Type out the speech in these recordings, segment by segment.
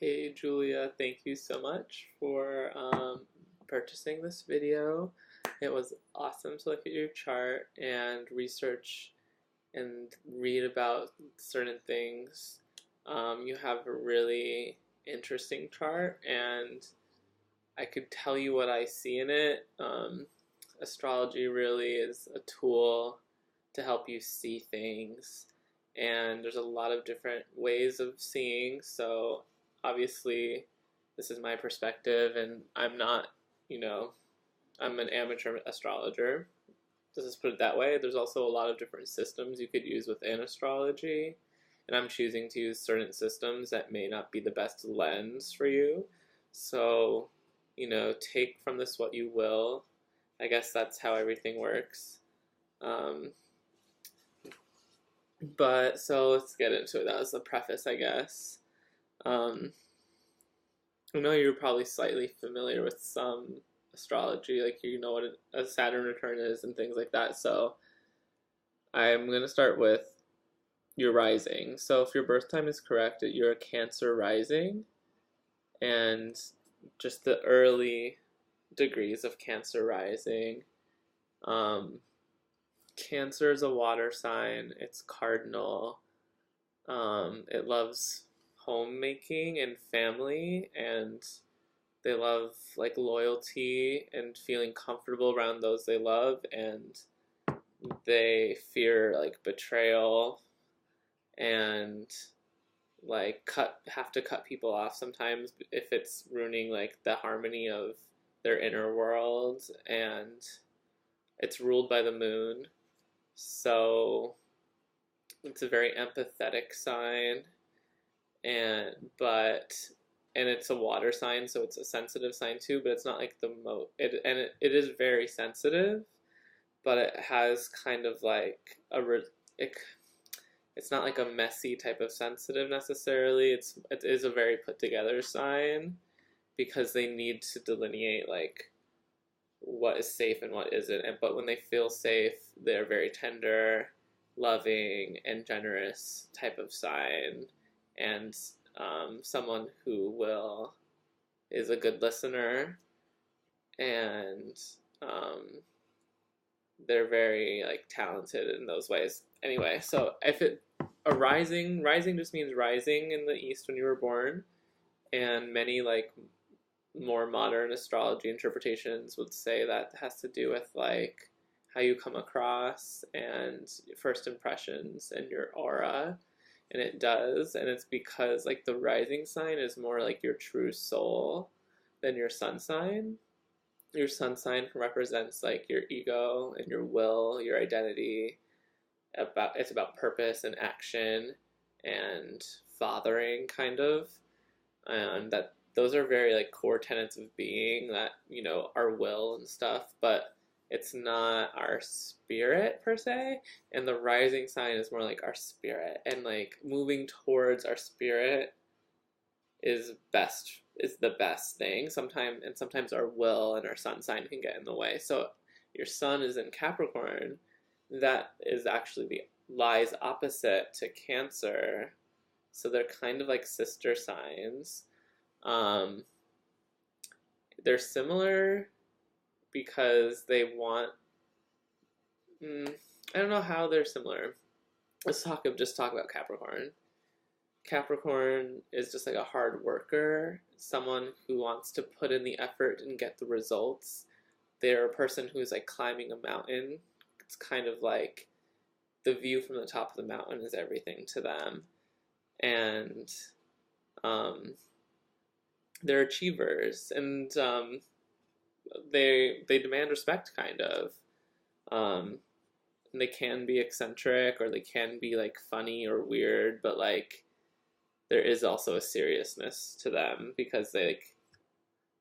Hey Julia, thank you so much for purchasing this video. It was awesome to look at your chart and research and read about certain things. You have a really interesting chart, and I could tell you what I see in it. Astrology really is a tool to help you see things, and there's a lot of different ways of seeing. So, obviously, this is my perspective, and I'm not, you know, I'm an amateur astrologer. Let's just put it that way. There's also a lot of different systems you could use within astrology, and I'm choosing to use certain systems that may not be the best lens for you. So, take from this what you will. I guess that's how everything works. Um, but so let's get into it. That was the preface, I guess. Um, I know you're probably slightly familiar with some astrology, like you know what a Saturn return is and things like that. So I'm going to start with your rising. So if your birth time is correct, you're a Cancer rising, and just the early degrees of Cancer rising. Um, Cancer is a water sign. It's cardinal. It loves homemaking and family, and they love like loyalty and feeling comfortable around those they love, and they fear like betrayal and like have to cut people off sometimes if it's ruining like the harmony of their inner world, and it's ruled by the moon. So it's a very empathetic sign, and but and it's a water sign, so it's a sensitive sign too, but it's not like it is very sensitive, but it has kind of like it, it's not like a messy type of sensitive necessarily. It is a very put together sign because they need to delineate like what is safe and what isn't. And but when they feel safe, they're very tender, loving, and generous type of sign, and someone who will is a good listener, and um, they're very like talented in those ways. Anyway, so if it a rising just means rising in the east when you were born, and many like more modern astrology interpretations would say that has to do with like how you come across and first impressions and your aura, and it does, and it's because like the rising sign is more like your true soul than your sun sign. Your sun sign represents like your ego and your will, your identity. It's about purpose and action and fathering, kind of, and that those are very like core tenets of being, that our will and stuff, but it's not our spirit per se. And the rising sign is more like our spirit, and like moving towards our spirit is the best thing. Sometimes our will and our sun sign can get in the way. So your sun is in Capricorn, that is actually the lies opposite to Cancer. So they're kind of like sister signs. um, they're similar because they want. I don't know how they're similar. Just talk about Capricorn. Capricorn is just like a hard worker, someone who wants to put in the effort and get the results. They're a person who's like climbing a mountain. It's kind of like the view from the top of the mountain is everything to them, and um, they're achievers, and they demand respect, kind of. Um, and they can be eccentric, or they can be like funny or weird, but like there is also a seriousness to them because they like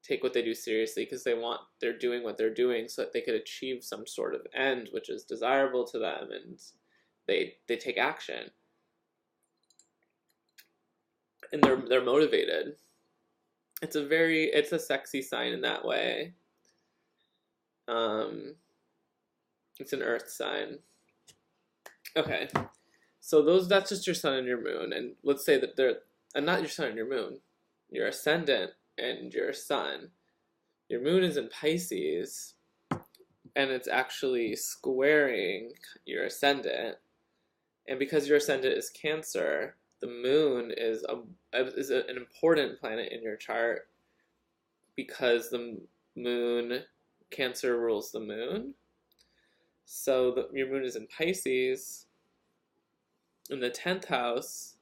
take what they do seriously, because they're doing what they're doing so that they could achieve some sort of end which is desirable to them, and they take action, and they're motivated. It's a sexy sign in that way. um it's an earth sign. Okay, so that's just your sun and your moon, and let's say that they're and not your sun and your moon. your ascendant and your sun. Your moon is in Pisces, and it's actually squaring your ascendant. And because your ascendant is Cancer, the moon is an important planet in your chart because the moon, Cancer rules the moon. So your moon is in Pisces in the 10th house.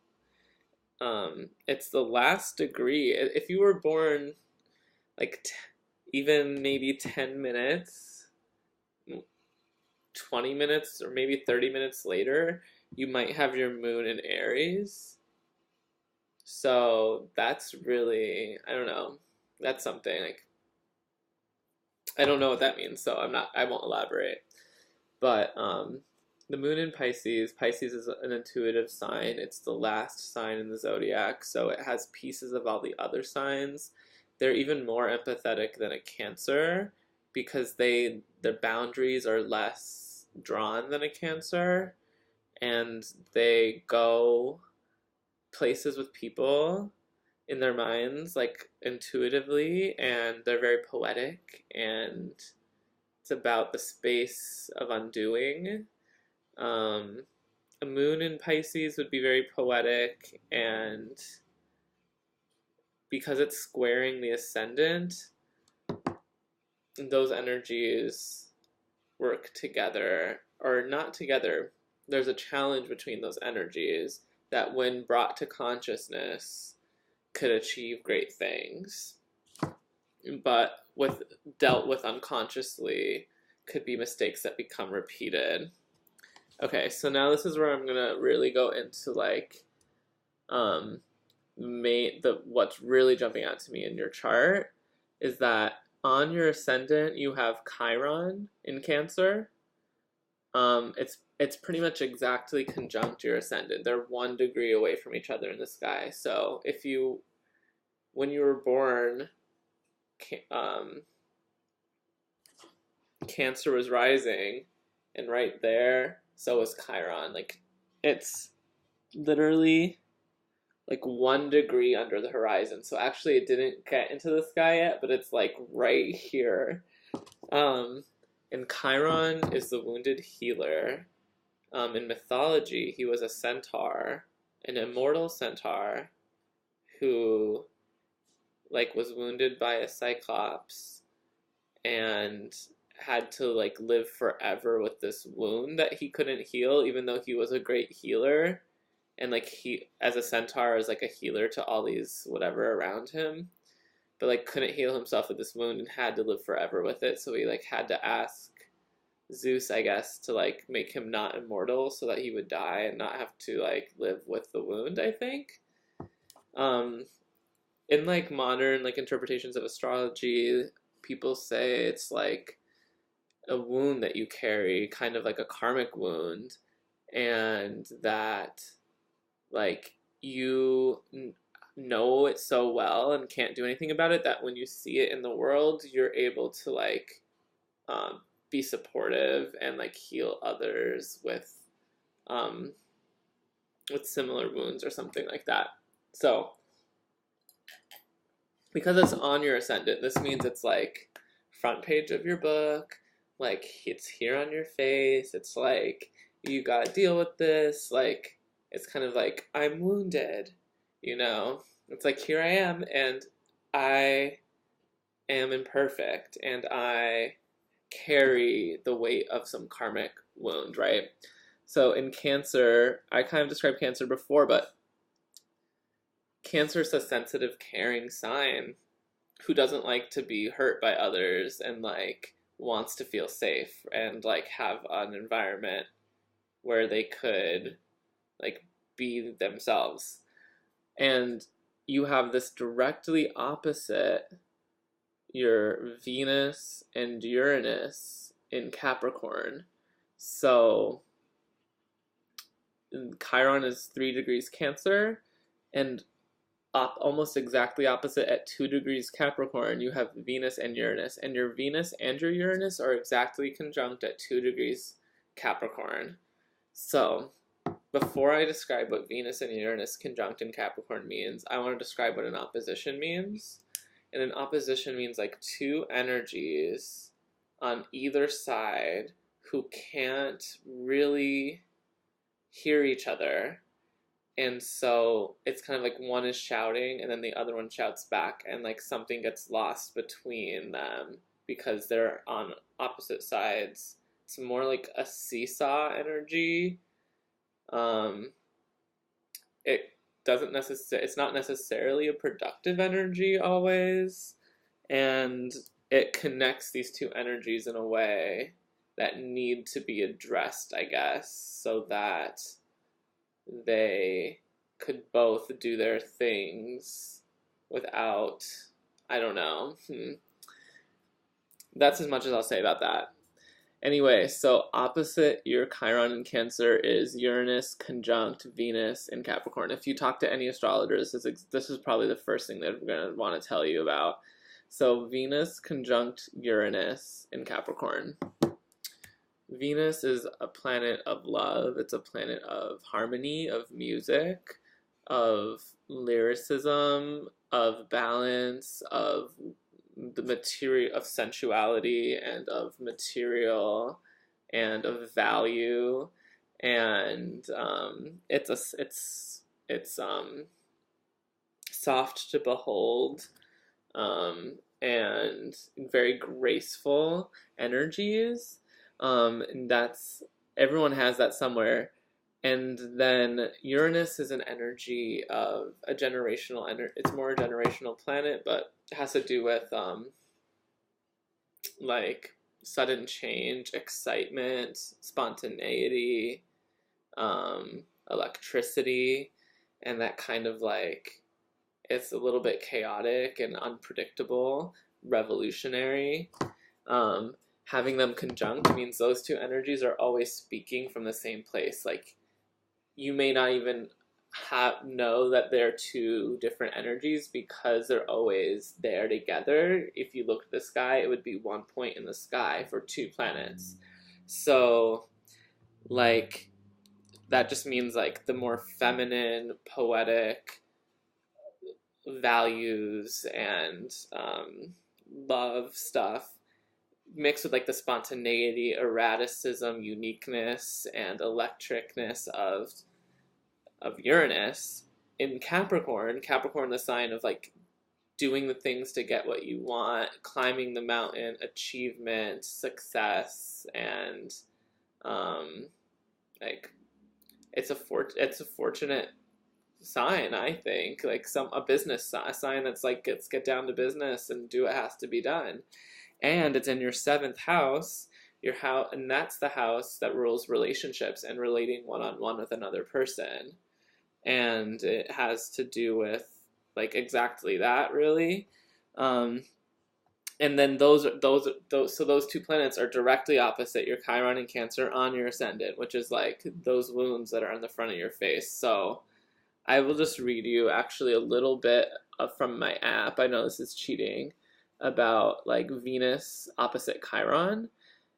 It's the last degree. If you were born like even maybe 10 minutes, 20 minutes, or maybe 30 minutes later, you might have your moon in Aries. So that's really, I don't know, that's something like, I don't know what that means, so I won't elaborate. But the moon in Pisces, Pisces is an intuitive sign. It's the last sign in the zodiac, so it has pieces of all the other signs. They're even more empathetic than a Cancer because their boundaries are less drawn than a Cancer, and they go places with people in their minds like intuitively, and they're very poetic, and it's about the space of undoing. A moon in Pisces would be very poetic, and because it's squaring the ascendant, those energies work together, or not together. There's a challenge between those energies that, when brought to consciousness, could achieve great things, but dealt with unconsciously, could be mistakes that become repeated. Okay, so now this is where I'm gonna really go into like what's really jumping out to me in your chart is that on your ascendant you have Chiron in Cancer. It's pretty much exactly conjunct your ascendant. They're 1 degree away from each other in the sky. So when you were born, Cancer was rising, and right there, so was Chiron. Like, it's literally like 1 degree under the horizon. So actually it didn't get into the sky yet, but it's like right here. And Chiron is the wounded healer. In mythology, he was a centaur, an immortal centaur who like was wounded by a cyclops and had to like live forever with this wound that he couldn't heal, even though he was a great healer, and like he as a centaur is like a healer to all these whatever around him, but like couldn't heal himself with this wound and had to live forever with it. So he like had to ask Zeus, I guess, to like make him not immortal so that he would die and not have to like live with the wound, I think. In like modern like interpretations of astrology, people say it's like a wound that you carry, kind of like a karmic wound, and that like you know it so well and can't do anything about it that when you see it in the world, you're able to like be supportive and like heal others with similar wounds or something like that. So because it's on your ascendant, this means it's like front page of your book, like it's here on your face. It's like you gotta deal with this. Like it's kind of like I'm wounded, you know. It's like here I am, and I am imperfect, and I carry the weight of some karmic wound, right? So in Cancer, I kind of described Cancer before, but Cancer is a sensitive, caring sign who doesn't like to be hurt by others and like wants to feel safe and like have an environment where they could like be themselves. And you have this directly opposite, your Venus and Uranus in Capricorn. So Chiron is 3 degrees Cancer, and almost exactly opposite at 2 degrees Capricorn, you have Venus and Uranus, and your Venus and your Uranus are exactly conjunct at 2 degrees Capricorn. So before I describe what Venus and Uranus conjunct in Capricorn means, I want to describe what an opposition means. And an opposition means like two energies on either side who can't really hear each other. And so it's kind of like one is shouting and then the other one shouts back, and like something gets lost between them because they're on opposite sides. It's more like a seesaw energy. It doesn't necessarily, it's not necessarily a productive energy always, and it connects these two energies in a way that need to be addressed, I guess, so that they could both do their things without, I don't know. That's as much as I'll say about that. Anyway, so opposite your Chiron in Cancer is Uranus conjunct Venus in Capricorn. If you talk to any astrologers, this is probably the first thing they're going to want to tell you about. So Venus conjunct Uranus in Capricorn. Venus is a planet of love. It's a planet of harmony, of music, of lyricism, of balance, of the material, of sensuality, and of material, and of value, and it's soft to behold, and very graceful energies. And that's, everyone has that somewhere. And then Uranus is an energy of a generational it's more a generational planet, but it has to do with like sudden change, excitement, spontaneity, electricity, and that kind of like, it's a little bit chaotic and unpredictable, revolutionary. Having them conjunct means those two energies are always speaking from the same place. Like, you may not even know that they're two different energies because they're always there together. If you look at the sky, it would be one point in the sky for two planets. So, like, that just means like the more feminine, poetic values and love stuff mixed with like the spontaneity, erraticism, uniqueness, and electricness of Uranus in Capricorn. Capricorn, the sign of like doing the things to get what you want, climbing the mountain, achievement, success, and like it's a fortunate sign, I think, like a business a sign that's like, let's get down to business and do what has to be done. And it's in your 7th house, your house, and that's the house that rules relationships and relating one-on-one with another person. And it has to do with like exactly that, really. And then those two planets are directly opposite your Chiron in Cancer on your ascendant, which is like those wounds that are on the front of your face. So I will just read you actually a little bit from my app. I know this is cheating, about like Venus opposite Chiron.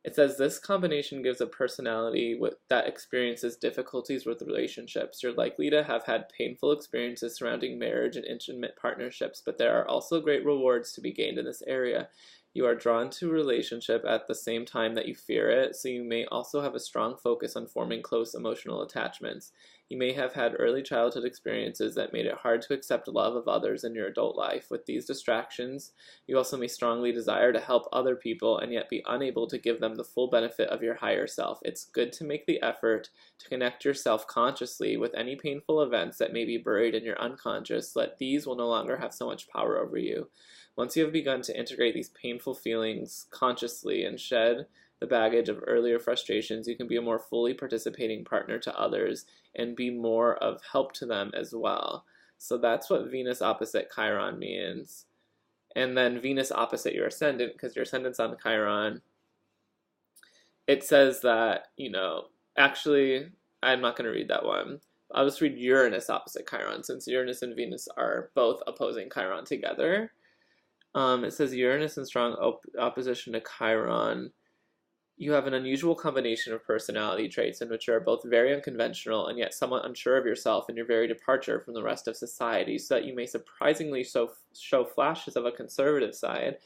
It says this combination gives a personality that experiences difficulties with relationships. You're likely to have had painful experiences surrounding marriage and intimate partnerships, but there are also great rewards to be gained in this area. You are drawn to a relationship at the same time that you fear it, so you may also have a strong focus on forming close emotional attachments. You may have had early childhood experiences that made it hard to accept love of others in your adult life. With these distractions, you also may strongly desire to help other people and yet be unable to give them the full benefit of your higher self. It's good to make the effort to connect yourself consciously with any painful events that may be buried in your unconscious, so that these will no longer have so much power over you. Once you have begun to integrate these painful feelings consciously and shed the baggage of earlier frustrations, you can be a more fully participating partner to others and be more of help to them as well. So that's what Venus opposite Chiron means. And then Venus opposite your ascendant, because your ascendant's on Chiron, it says that, actually, I'm not going to read that one. I'll just read Uranus opposite Chiron, since Uranus and Venus are both opposing Chiron together. It says Uranus in strong opposition to Chiron. You have an unusual combination of personality traits in which you are both very unconventional and yet somewhat unsure of yourself in your very departure from the rest of society, so that you may surprisingly show flashes of a conservative side.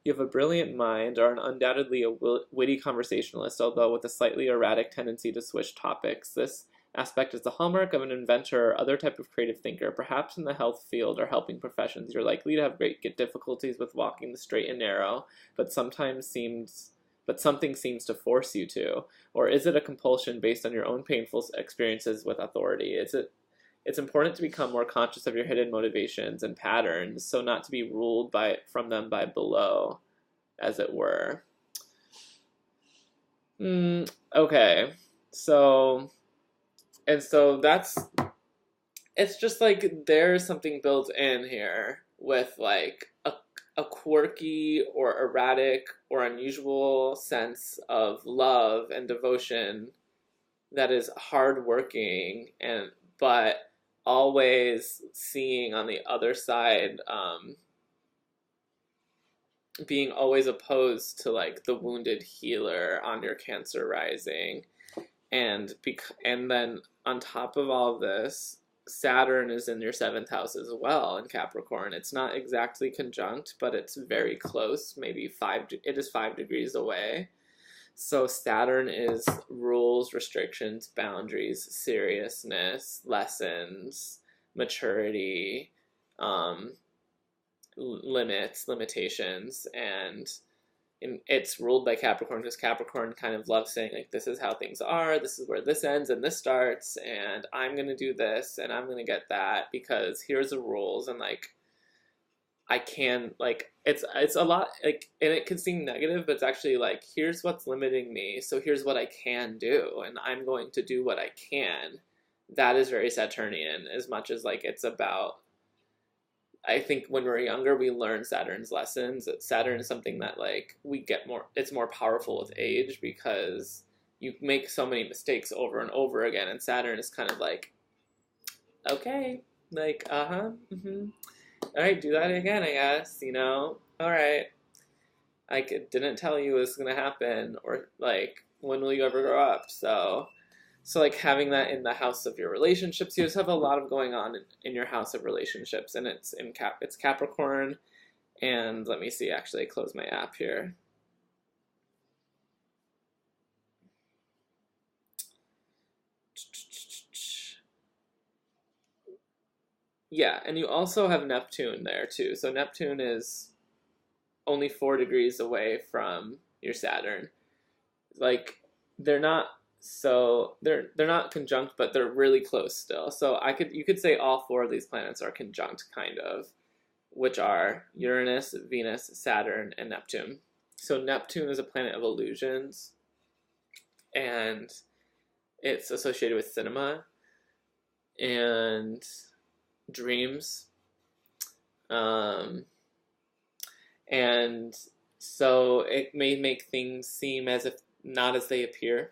You have a brilliant mind, are undoubtedly a witty conversationalist, although with a slightly erratic tendency to switch topics. This aspect is the hallmark of an inventor or other type of creative thinker. Perhaps in the health field or helping professions, you're likely to have great difficulties with walking the straight and narrow, but something seems to force you to. Or is it a compulsion based on your own painful experiences with authority? It's important to become more conscious of your hidden motivations and patterns, so not to be ruled from them by below, as it were. Okay, so it's just like there's something built in here with like a quirky or erratic or unusual sense of love and devotion that is hardworking but always seeing on the other side, being always opposed to like the wounded healer on your Cancer rising, and then on top of all of this, Saturn is in your 7th house as well in Capricorn. It's not exactly conjunct, but it's very close. Maybe it is 5 degrees away. So Saturn is rules, restrictions, boundaries, seriousness, lessons, maturity, limitations, and it's ruled by Capricorn because Capricorn kind of loves saying like, this is how things are, this is where this ends and this starts, and I'm gonna do this and I'm gonna get that because here's the rules, and like I can, like, it's a lot, like, and it can seem negative, but it's actually like, here's what's limiting me, so here's what I can do, and I'm going to do what I can. That is very Saturnian, as much as like it's about, I think when we're younger, we learn Saturn's lessons. Saturn is something that like we get more, it's more powerful with age because you make so many mistakes over and over again. And Saturn is kind of like, okay, like, all right, do that again, I guess, all right. I didn't tell you it was going to happen, or like, when will you ever grow up? So like having that in the house of your relationships, you just have a lot of going on in your house of relationships, and it's Capricorn, and let me see, actually I close my app here. Yeah, and you also have Neptune there too. So Neptune is only 4 degrees away from your Saturn. Like they're not conjunct, but they're really close still. So you could say all 4 of these planets are conjunct, kind of, which are Uranus, Venus, Saturn, and Neptune. So Neptune is a planet of illusions, and it's associated with cinema and dreams, and so it may make things seem as if not as they appear.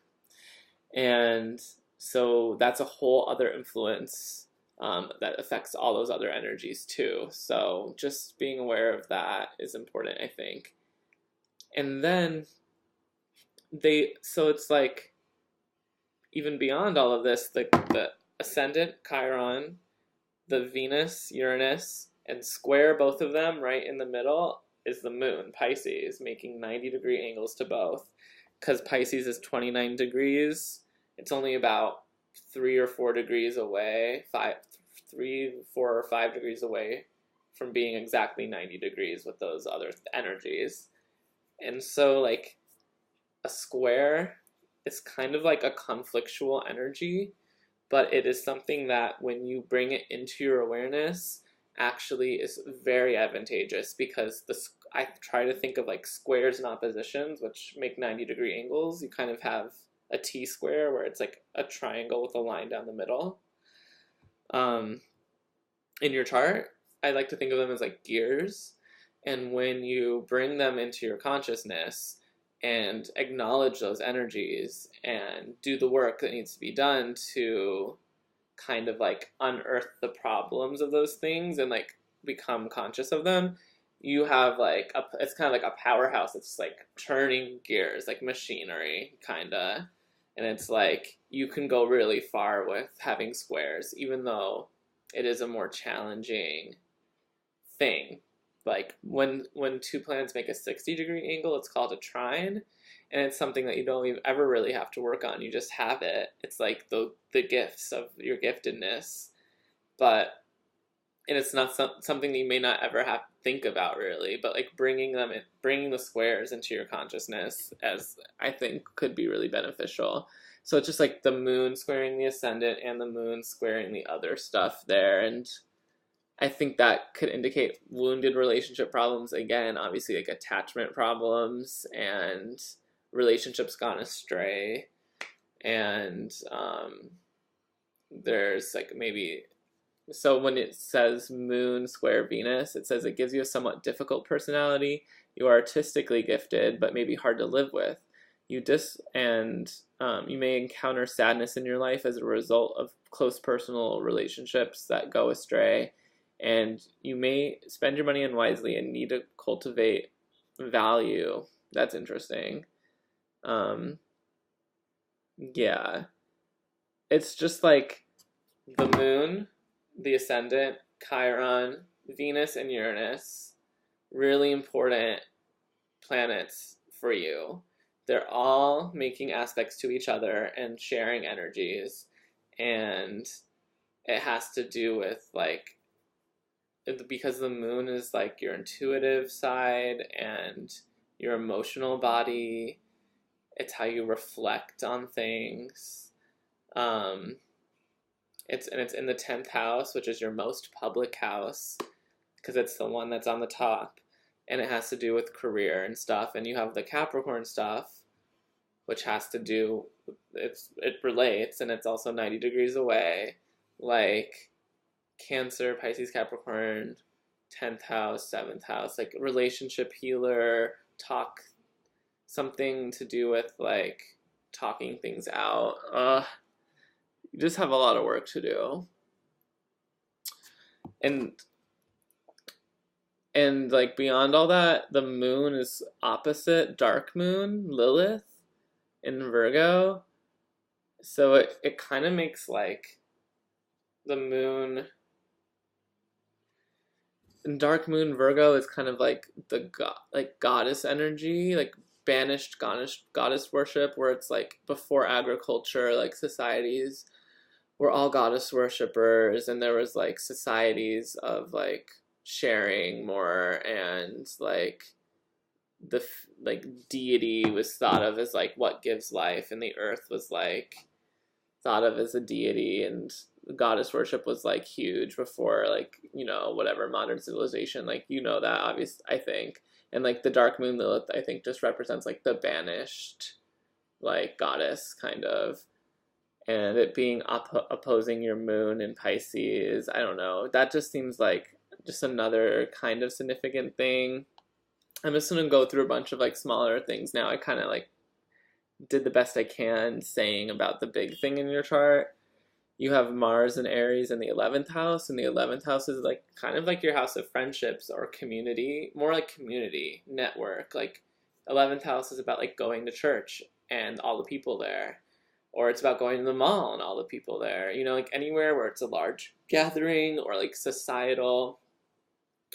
And so that's a whole other influence that affects all those other energies too. So just being aware of that is important, I think. And then so it's like, even beyond all of this, the ascendant, Chiron, the Venus, Uranus, and square both of them right in the middle is the moon, Pisces, making 90-degree angles to both. Because Pisces is 29 degrees, it's only about 3 or 4 degrees away, 3, 4, or 5 degrees away from being exactly 90 degrees with those other energies. And so, like, a square is kind of like a conflictual energy, but it is something that when you bring it into your awareness actually is very advantageous, because I try to think of like squares and oppositions, which make 90-degree angles. You kind of have a T-square where it's like a triangle with a line down the middle. In your chart, I like to think of them as like gears. And when you bring them into your consciousness and acknowledge those energies and do the work that needs to be done to kind of like unearth the problems of those things and like become conscious of them, you have like it's kind of like a powerhouse. It's like turning gears, like machinery, kind of. And it's like you can go really far with having squares, even though it is a more challenging thing. Like when two planets make a 60-degree angle, it's called a trine, and it's something that you don't even ever really have to work on. You just have it. It's like the gifts of your giftedness, but and it's not something that you may not ever have to think about really. But like bringing the squares into your consciousness, as I think could be really beneficial. So it's just like the moon squaring the ascendant and the moon squaring the other stuff there, and I think that could indicate wounded relationship problems again, obviously like attachment problems and relationships gone astray. And there's like maybe, so when it says moon square Venus, it says it gives you a somewhat difficult personality. You are artistically gifted, but maybe hard to live with. You you may encounter sadness in your life as a result of close personal relationships that go astray. And you may spend your money unwisely and need to cultivate value. That's interesting. Yeah. It's just like the moon, the ascendant, Chiron, Venus, and Uranus, really important planets for you. They're all making aspects to each other and sharing energies. And it has to do with like, because the moon is like your intuitive side and your emotional body. It's how you reflect on things. It's in the 10th house, which is your most public house, because it's the one that's on the top, and it has to do with career and stuff. And you have the Capricorn stuff, which has to do, it relates, and it's also 90 degrees away, like Cancer, Pisces, Capricorn, 10th house, 7th house, like relationship healer, talk, something to do with like talking things out. You just have a lot of work to do. And like beyond all that, the moon is opposite dark moon, Lilith, in Virgo. So it kind of makes like the moon, and dark moon Virgo is kind of like the goddess energy, like banished goddess worship, where it's like before agriculture, like societies were all goddess worshippers, and there was like societies of like sharing more, and like the like deity was thought of as like what gives life, and the earth was like thought of as a deity, and goddess worship was like huge before, like, you know, whatever modern civilization, like, you know, that obvious, I think. And like the dark moon Lilith, I think, just represents like the banished like goddess kind of, and it being opposing your moon in Pisces, I don't know, that just seems like just another kind of significant thing. I'm just gonna go through a bunch of like smaller things now. I kind of like did the best I can saying about the big thing in your chart. You have Mars and Aries in the 11th house, and the 11th house is like kind of like your house of friendships or community, more like community, network. Like 11th house is about like going to church and all the people there, or it's about going to the mall and all the people there. You know, like anywhere where it's a large gathering or like societal.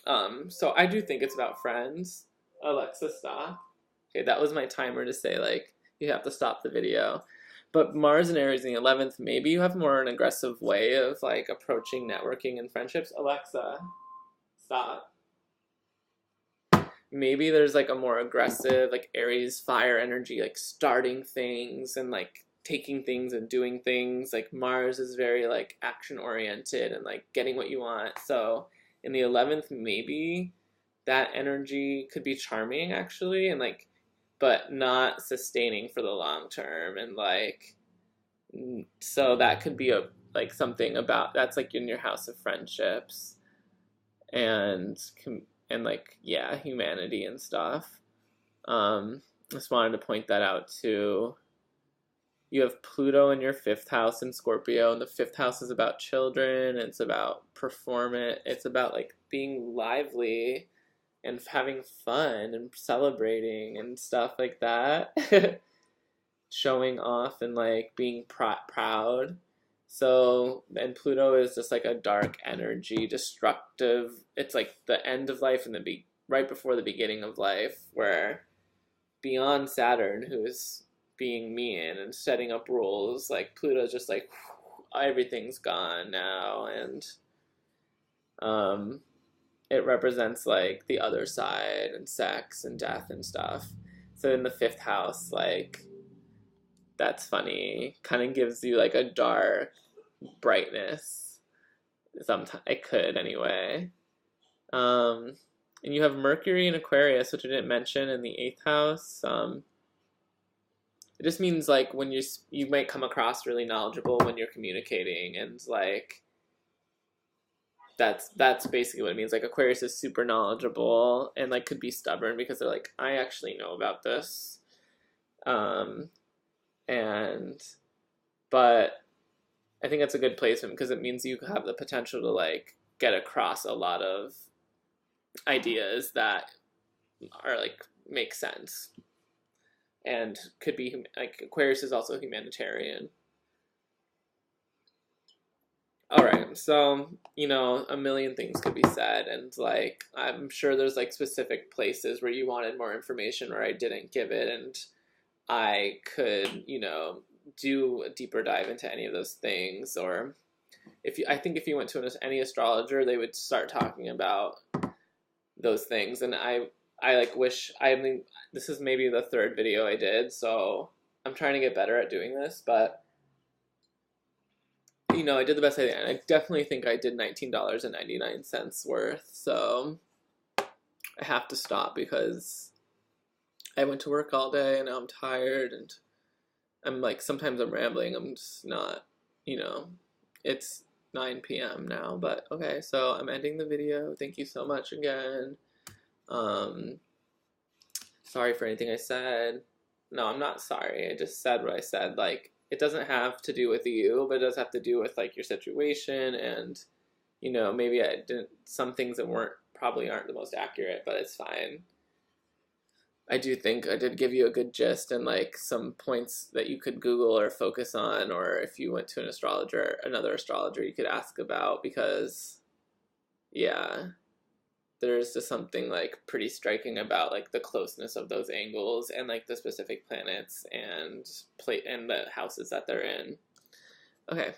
So I do think it's about friends. Alexa, stop. Okay, that was my timer to say like you have to stop the video. But Mars and Aries in the 11th, maybe you have more an aggressive way of like approaching networking and friendships. Alexa, stop. Maybe there's like a more aggressive, like Aries fire energy, like starting things and like taking things and doing things. Like Mars is very like action oriented and like getting what you want. So in the 11th, maybe that energy could be charming actually, and like, but not sustaining for the long term. And like, so that could be a like something about that's like in your house of friendships and like, yeah, humanity and stuff. Just wanted to point that out too. You have Pluto in your 5th house in Scorpio, and the 5th house is about children. It's about performance. It's about like being lively and having fun and celebrating and stuff like that. Showing off and like being proud. So, and Pluto is just like a dark energy, destructive. It's like the end of life and right before the beginning of life, where beyond Saturn, who's being mean and setting up rules, like Pluto's just like everything's gone now, and um, it represents like the other side and sex and death and stuff. So in the fifth house, like that's funny. Kind of gives you like a dark brightness. Sometimes it could anyway. And you have Mercury in Aquarius, which I didn't mention in the eighth house. It just means like when you might come across really knowledgeable when you're communicating, and like that's basically what it means. Like Aquarius is super knowledgeable and like could be stubborn because they're like, I actually know about this. And but I think that's a good placement because it means you have the potential to like get across a lot of ideas that are like make sense and could be like Aquarius is also humanitarian. All right, so a million things could be said, and like I'm sure there's like specific places where you wanted more information or I didn't give it, and I could do a deeper dive into any of those things. Or I think if you went to any astrologer, they would start talking about those things. And I like wish, I mean, this is maybe the third video I did, so I'm trying to get better at doing this, but I did the best I did. I definitely think I did $19.99 worth, so I have to stop because I went to work all day and now I'm tired, and I'm like, sometimes I'm rambling. I'm just not, it's 9 p.m. now, but okay, so I'm ending the video. Thank you so much again. Sorry for anything I said. No, I'm not sorry. I just said what I said. Like, it doesn't have to do with you, but it does have to do with like your situation, and maybe I didn't, some things that probably aren't the most accurate, but it's fine. I do think I did give you a good gist and like some points that you could Google or focus on, or if you went to another astrologer, you could ask about, because yeah, there's just something like pretty striking about like the closeness of those angles and like the specific planets and the houses that they're in. Okay,